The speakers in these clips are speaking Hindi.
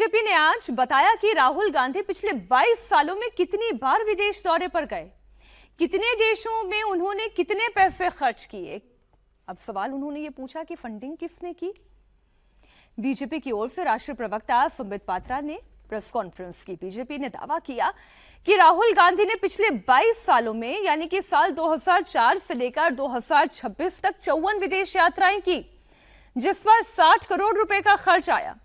बीजेपी ने आज बताया कि राहुल गांधी पिछले 22 सालों में कितनी बार विदेश दौरे पर गए, कितने देशों में उन्होंने कितने पैसे खर्च किए। अब सवाल उन्होंने ये पूछा कि फंडिंग किसने की। बीजेपी की ओर से राष्ट्रीय प्रवक्ता संबित पात्रा ने प्रेस कॉन्फ्रेंस की। बीजेपी ने दावा किया कि राहुल गांधी ने पिछले 22 सालों में यानी कि साल 2004 से लेकर 2026 तक 54 विदेश यात्राएं की, जिस पर 60 करोड़ रुपए का खर्च आया।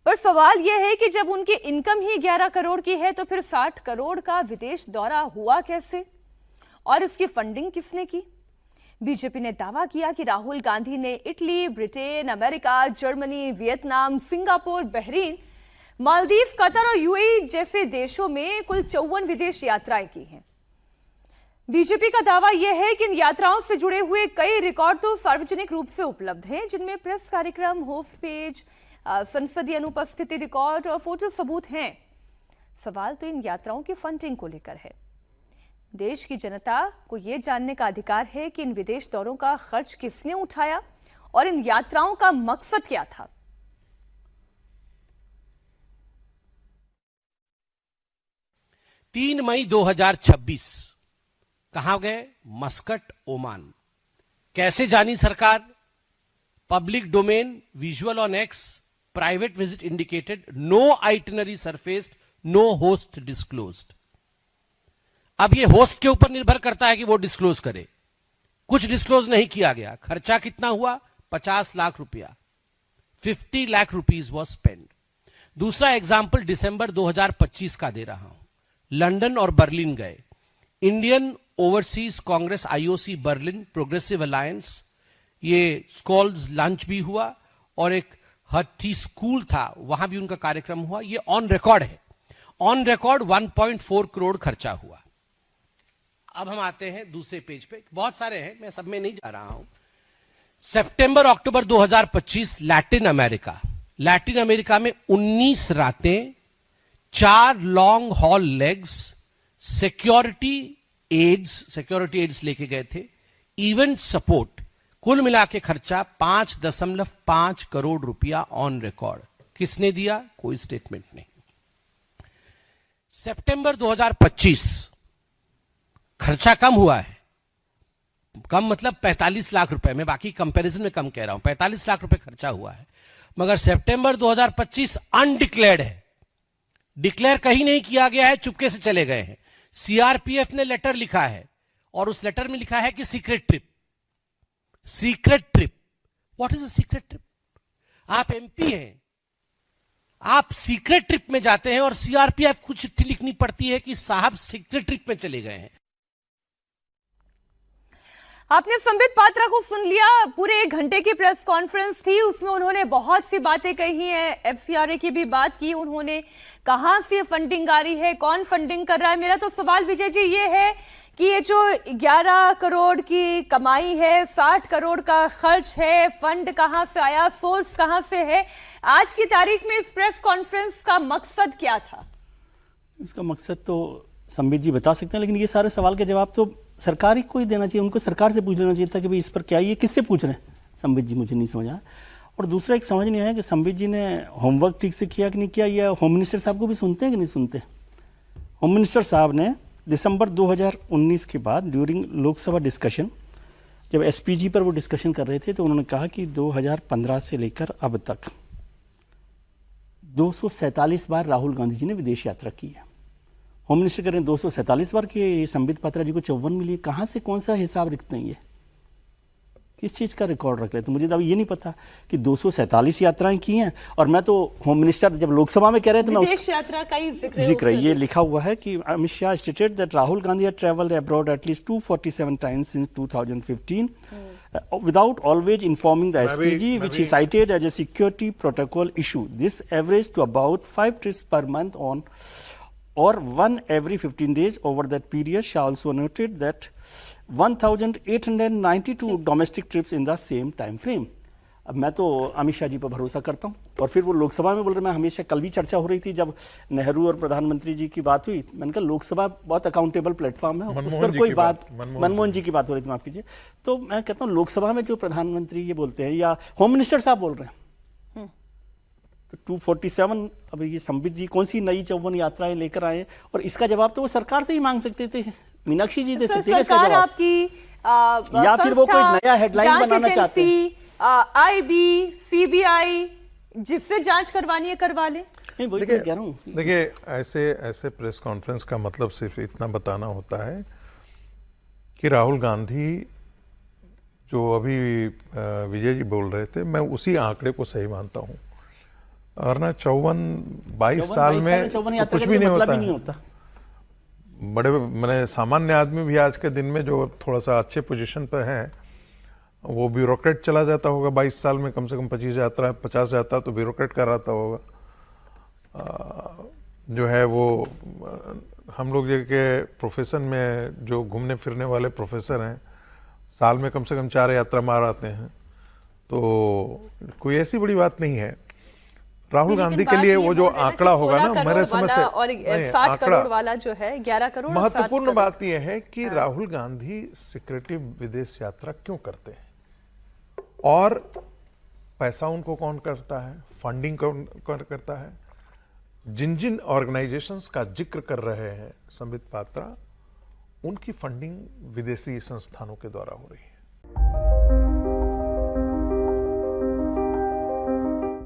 पर सवाल यह है कि जब उनकी इनकम ही 11 करोड़ की है तो फिर 60 करोड़ का विदेश दौरा हुआ कैसे और इसकी फंडिंग किसने की। बीजेपी ने दावा किया कि राहुल गांधी ने Italy, Britain, America, Germany, Vietnam, Singapore, Bahrain, Maldives, Qatar और यूएई जैसे देशों में कुल 54 विदेश यात्राएं की हैं। बीजेपी का दावा यह है कि इन यात्राओं से जुड़े हुए कई रिकॉर्ड तो सार्वजनिक रूप से उपलब्ध हैं, जिनमें प्रेस कार्यक्रम, होस्ट पेज, संसदीय अनुपस्थिति रिकॉर्ड और फोटो सबूत हैं। सवाल तो इन यात्राओं की फंडिंग को लेकर है। देश की जनता को यह जानने का अधिकार है कि इन विदेश दौरों का खर्च किसने उठाया और इन यात्राओं का मकसद क्या था। 3 मई 2026 कहां गए? Muscat, Oman. कैसे जानी सरकार? Public domain, visual on X, private visit indicated, no itinerary surfaced, no host disclosed. अब ये होस्ट के ऊपर निर्भर करता है कि वो डिस्क्लोज करे। कुछ डिस्क्लोज नहीं किया गया। खर्चा कितना हुआ? 50 लाख रुपया। 50 लाख रुपीज वॉज स्पेंड। दूसरा एग्जाम्पल दिसंबर 2025 का दे रहा हूं। लंदन और बर्लिन गए। Indian overseas Congress IOC Berlin progressive alliance, ये स्कॉल्स लंच भी हुआ और एक हट्टी स्कूल था, वहां भी उनका कार्यक्रम हुआ। ये ऑन रिकॉर्ड है। ऑन रिकॉर्ड 1.4 करोड़ खर्चा हुआ। अब हम आते हैं दूसरे पेज पे। बहुत सारे हैं, मैं सब में नहीं जा रहा हूं। सितंबर अक्टूबर 2025 लैटिन अमेरिका। लैटिन अमेरिका में 19 रातें, 4 long haul legs, security aids लेके गए थे, इवेंट सपोर्ट, कुल मिला के खर्चा 5.5 करोड़ रुपया ऑन रिकॉर्ड। किसने दिया? कोई स्टेटमेंट नहीं। सितंबर 2025 खर्चा कम हुआ है। कम मतलब 45 लाख रुपए। मैं बाकी कंपैरिजन में कम कह रहा हूं। 45 लाख रुपए खर्चा हुआ है, मगर सितंबर 2025 अनडिक्लेयर्ड है। डिक्लेयर कहीं नहीं किया गया है, चुपके से चले गए हैं। सीआरपीएफ ने लेटर लिखा है और उस लेटर में लिखा है कि secret trip. Secret trip, what is a secret trip? आप एमपी हैं, आप सीक्रेट ट्रिप में जाते हैं और सीआरपीएफ को चिट्ठी लिखनी पड़ती है कि साहब सीक्रेट ट्रिप में चले गए हैं। आपने संबित पात्रा को सुन लिया। पूरे 1 घंटे की प्रेस कॉन्फ्रेंस थी, उसमें उन्होंने बहुत सी बातें कही हैं। एफसीआरए की भी बात की उन्होंने, कहां से फंडिंग आ रही है, कौन फंडिंग कर रहा है। मेरा तो सवाल विजय जी ये है कि ये जो 11 करोड़ की कमाई है, 60 करोड़ का खर्च है, फंड कहां से आया, सोर्स कहां से है, आज की तारीख में इस प्रेस कॉन्फ्रेंस का मकसद क्या था? इसका मकसद तो संबित जी बता सकते हैं, लेकिन ये सारे सवाल के जवाब तो सरकार ही को ही देना चाहिए। उनको सरकार से पूछ लेना चाहिए था कि भाई इस पर क्या, ये किससे पूछ रहे हैं। संबित जी मुझे नहीं समझा। और दूसरा एक समझ नहीं आया कि संबित जी ने होमवर्क ठीक से किया कि नहीं किया, या होम मिनिस्टर साहब को भी सुनते हैं कि नहीं सुनते। होम मिनिस्टर साहब ने दिसंबर 2019 के बाद ड्यूरिंग लोकसभा डिस्कशन, जब एसपीजी पर वो डिस्कशन कर रहे थे, तो उन्होंने कहा कि 2015 से लेकर अब तक 247 बार राहुल गांधी जी ने विदेश यात्रा की है। होम मिनिस्टर करें 247 बार के संबित पात्रा जी को 54 मिली। कहाँ से कौन सा हिसाब रखते हैं, ये किस चीज़ का रिकॉर्ड रख रहे? तो मुझे तो अभी ये नहीं पता कि 247 यात्राएं की हैं। और मैं तो होम मिनिस्टर जब लोकसभा में कह रहे थे, मैं विदेश यात्रा का ही जिक्र है, ये लिखा हुआ है कि Amit Shah stated that Rahul Gandhi had travelled abroad at least 247 times since 2015 without always informing the SPG, which is cited as a security protocol issue. This averaged to about 5 trips per month on or 1 every 15 days over that period. Shah also noted that 1,892 domestic trips in the same time frame. अब मैं तो अमित शाह जी पर भरोसा करता हूँ। और फिर वो लोकसभा में बोल रहे, मैं हमेशा, कल भी चर्चा हो रही थी जब नेहरू और प्रधानमंत्री जी की बात हुई, मैंने कहा लोकसभा बहुत अकाउंटेबल प्लेटफॉर्म है, उस पर कोई बात, मनमोहन जी की बात हो रही थी, माफ कीजिए। तो मैं कहता हूँ लोकसभा में जो प्रधानमंत्री ये बोलते हैं या होम मिनिस्टर साहब बोल रहे हैं, तो 247 अब ये संबित जी कौन सी नई 54 यात्राएं लेकर आए, और इसका जवाब तो वो सरकार से ही मांग सकते थे, मीनाक्षी जी दे सर, सकती है इसका सरकार जवाब। आपकी या फिर वो कोई संस्था, नया हेडलाइन जांच बनाना चाहते हैं। एजेंसी, आईबी, सीबीआई जिससे जांच करवानी है करवा ले। नहीं, वही मैं कह रहा हूँ। देखिए, ऐसे प्रेस कॉन्फ्रेंस का मतलब सिर्फ इतना बताना होता है कि राहुल गांधी जो अभी विजय जी बोल रहे थे, मैं उसी आंकड़े को सही मानता हूँ। और ना 22 साल में तो कुछ भी नहीं होता है। बड़े मैंने सामान्य आदमी भी आज के दिन में जो थोड़ा सा अच्छे पोजीशन पर है, वो ब्यूरोक्रेट चला जाता होगा 22 साल में, कम से कम 50 यात्रा तो ब्यूरोक्रेट कराता होगा। जो है वो हम लोग के प्रोफेशन में जो घूमने फिरने वाले प्रोफेसर हैं, साल में कम से कम 4 यात्रा मार आते हैं, तो कोई ऐसी बड़ी बात नहीं है। राहुल गांधी के लिए वो जो आंकड़ा होगा ना, मेरे समझ से और 60 करोड़ वाला जो है 11 करोड़, महत्वपूर्ण बात यह है कि राहुल गांधी सिक्रेटिव विदेश यात्रा क्यों करते हैं, और पैसा उनको कौन करता है, फंडिंग कौन करता है। जिन जिन ऑर्गेनाइजेशंस का जिक्र कर रहे हैं संबित पात्रा, उनकी फंडिंग विदेशी संस्थानों के द्वारा हो रही है।